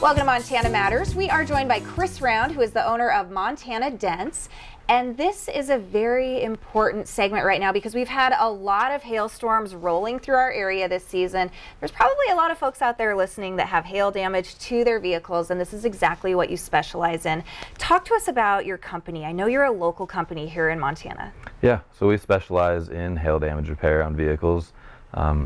Welcome to Montana Matters. We are joined by Chris Round, who is the owner of Montana Dents. And this is a very important segment right now because we've had a lot of hailstorms rolling through our area this season. There's probably a lot of folks out there listening that have hail damage to their vehicles, and this is exactly what you specialize in. Talk to us about your company. I know you're a local company here in Montana. Yeah, so we specialize in hail damage repair on vehicles.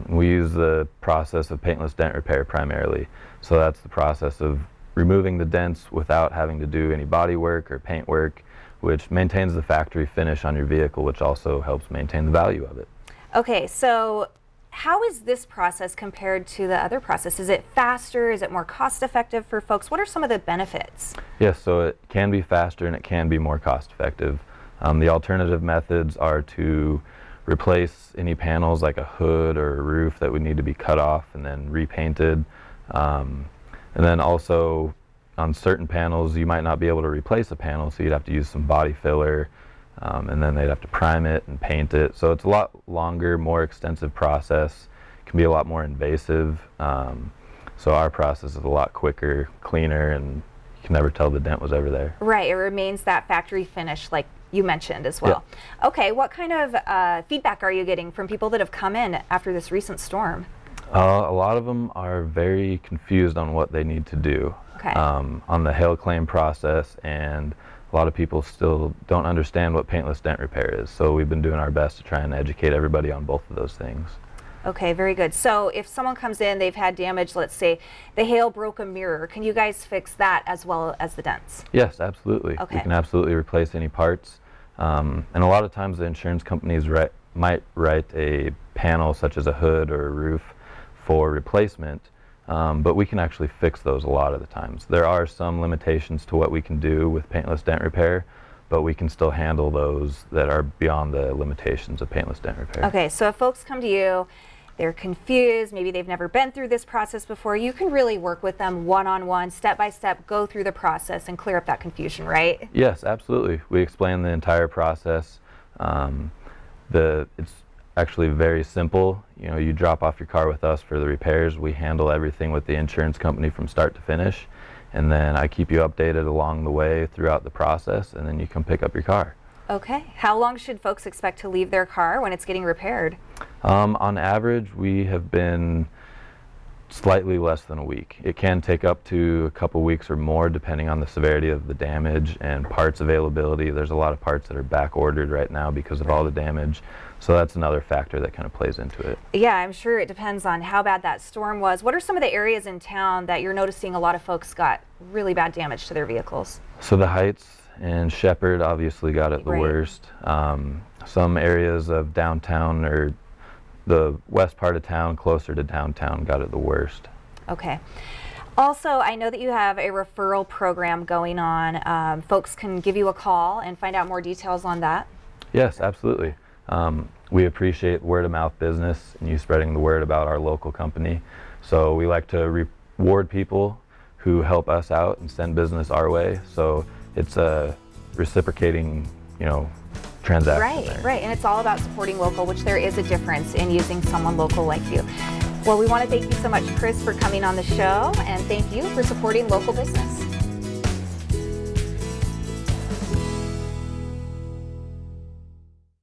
We use the process of paintless dent repair primarily. So that's the process of removing the dents without having to do any body work or paint work, which maintains the factory finish on your vehicle, which also helps maintain the value of it. Okay, so how is this process compared to the other process? Is it faster? Is it more cost effective for folks? What are some of the benefits? Yes, so it can be faster and it can be more cost effective. The alternative methods are to replace any panels like a hood or a roof that would need to be cut off and then repainted. And then also on certain panels you might not be able to replace a panel, so you'd have to use some body filler, and then they'd have to prime it and paint it. So it's a lot longer, more extensive process, can be a lot more invasive. So our process is a lot quicker, cleaner, and you can never tell the dent was ever there. Right, it remains that factory finish like you mentioned as well. Yeah. Okay, what kind of feedback are you getting from people that have come in after this recent storm? A lot of them are very confused on what they need to do. Okay. On the hail claim process, and a lot of people still don't understand what paintless dent repair is. So we've been doing our best to try and educate everybody on both of those things. Okay, very good. So if someone comes in, they've had damage, let's say the hail broke a mirror, can you guys fix that as well as the dents? Yes, absolutely. Okay. We can absolutely replace any parts. And a lot of times the insurance companies might write a panel such as a hood or a roof for replacement, but we can actually fix those a lot of the times. There are some limitations to what we can do with paintless dent repair, but we can still handle those that are beyond the limitations of paintless dent repair. Okay, so if folks come to you, they're confused, maybe they've never been through this process before, you can really work with them one-on-one, step-by-step, go through the process and clear up that confusion, right? Yes, absolutely. We explain the entire process. It's actually very simple. You know, you drop off your car with us for the repairs. We handle everything with the insurance company from start to finish, and then I keep you updated along the way throughout the process, and then you come pick up your car. Okay. How long should folks expect to leave their car when it's getting repaired? On average, we have been slightly less than a week. It can take up to a couple weeks or more depending on the severity of the damage and parts availability. There's a lot of parts that are back ordered right now because of all the damage. So that's another factor that kind of plays into it. Yeah, I'm sure it depends on how bad that storm was. What are some of the areas in town that you're noticing a lot of folks got really bad damage to their vehicles? So the Heights and Shepherd obviously got it the Right. worst. Some areas of downtown or the west part of town, closer to downtown, got it the worst. Okay. Also, I know that you have a referral program going on. Folks can give you a call and find out more details on that. Yes, absolutely. We appreciate word-of-mouth business and you spreading the word about our local company. So we like to reward people who help us out and send business our way. So it's a reciprocating, transaction. Right, right. And it's all about supporting local, which there is a difference in using someone local like you. Well, we want to thank you so much, Chris, for coming on the show, and thank you for supporting local business.